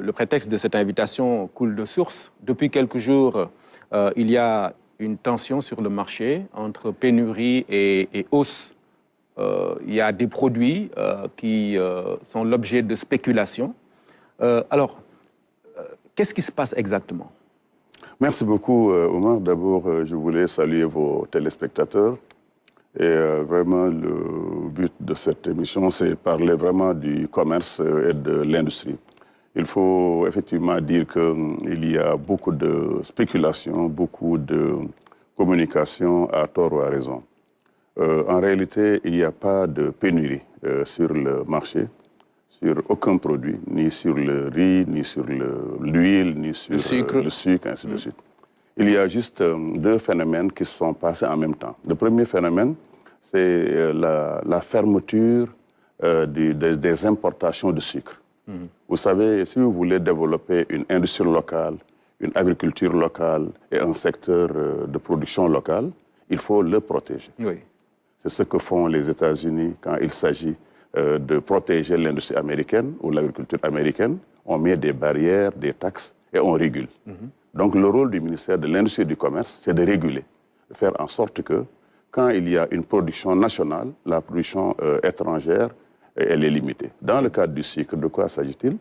le prétexte de cette invitation coule de source. Depuis quelques jours, il y a une tension sur le marché entre pénurie et hausse. Il y a des produits qui sont l'objet de spéculation. Alors, qu'est-ce qui se passe exactement? Merci beaucoup, Omar. D'abord, je voulais saluer vos téléspectateurs. Et vraiment, le but de cette émission, c'est parler vraiment du commerce et de l'industrie. Il faut effectivement dire qu'il y a beaucoup de spéculation, beaucoup de communication à tort ou à raison. En réalité, il n'y a pas de pénurie sur le marché, sur aucun produit, ni sur le riz, ni sur l'huile, ni sur le sucre, ainsi de suite. Il y a juste deux phénomènes qui se sont passés en même temps. Le premier phénomène, c'est la fermeture des importations de sucre. Vous savez, si vous voulez développer une industrie locale, une agriculture locale et un secteur de production locale, il faut le protéger. Oui. C'est ce que font les États-Unis quand il s'agit de protéger l'industrie américaine ou l'agriculture américaine. On met des barrières, des taxes et on régule. Donc le rôle du ministère de l'Industrie et du Commerce, c'est de réguler, de faire en sorte que quand il y a une production nationale, la production étrangère, elle est limitée. Dans le cadre du sucre, de quoi s'agit-il?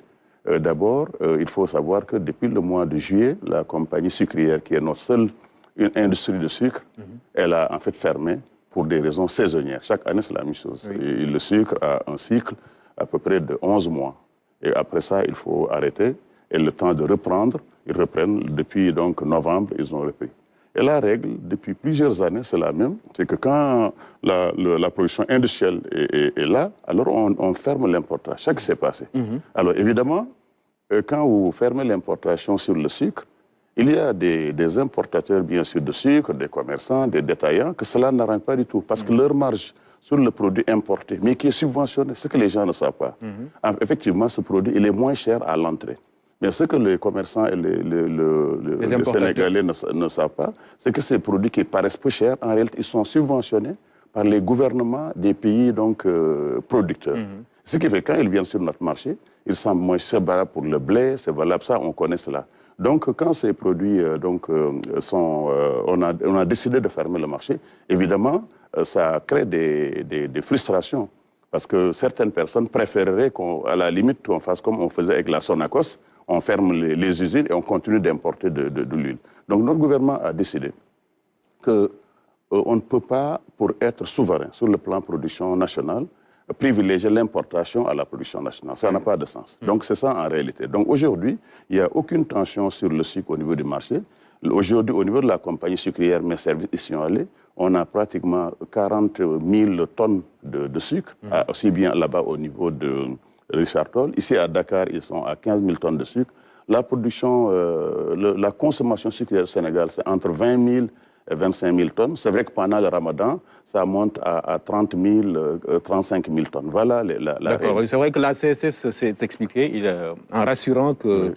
D'abord, il faut savoir que depuis le mois de juillet, la compagnie sucrière, qui est notre seule industrie de sucre, elle a en fait fermé pour des raisons saisonnières. Chaque année, c'est la même chose. Oui. Et le sucre a un cycle à peu près de 11 mois. Et après ça, il faut arrêter. Et le temps de reprendre, ils reprennent. Depuis donc, novembre, ils ont repris. Et la règle, depuis plusieurs années, c'est la même. C'est que quand la production industrielle est là, alors on ferme l'importation. Ça s'est passé. Alors évidemment, quand vous fermez l'importation sur le sucre, il y a des importateurs, bien sûr, de sucre, des commerçants, des détaillants, que cela n'arrange pas du tout. Parce que leur marge sur le produit importé, mais qui est subventionné, ce que les gens ne savent pas. Effectivement, ce produit, il est moins cher à l'entrée. Mais ce que les commerçants et les Sénégalais ne savent pas, c'est que ces produits qui paraissent peu chers, en réalité, ils sont subventionnés par les gouvernements des pays donc, producteurs. Ce qui fait que quand ils viennent sur notre marché, ils sont moins chers pour le blé, c'est valable, ça, on connaît cela. Donc, quand ces produits on a décidé de fermer le marché, évidemment, ça crée des frustrations. Parce que certaines personnes préféreraient qu'à la limite, on fasse comme on faisait avec la Sonacos, on ferme les usines et on continue d'importer de l'huile. Donc, notre gouvernement a décidé qu'on ne peut pas, pour être souverain sur le plan production nationale, privilégier l'importation à la production nationale. Ça n'a pas de sens. Donc, c'est ça en réalité. Donc, aujourd'hui, il n'y a aucune tension sur le sucre au niveau du marché. Aujourd'hui, au niveau de la compagnie sucrière, mes services y sont allés, on a pratiquement 40 000 tonnes de sucre, aussi bien là-bas au niveau de Richard Toll. Ici, à Dakar, ils sont à 15 000 tonnes de sucre. La production, la consommation sucrière au Sénégal, c'est entre 20 000 et 25 000 tonnes. C'est vrai que pendant le Ramadan, ça monte à 30 000, 35 000 tonnes. Voilà la D'accord. C'est vrai que la CSS s'est expliquée en rassurant que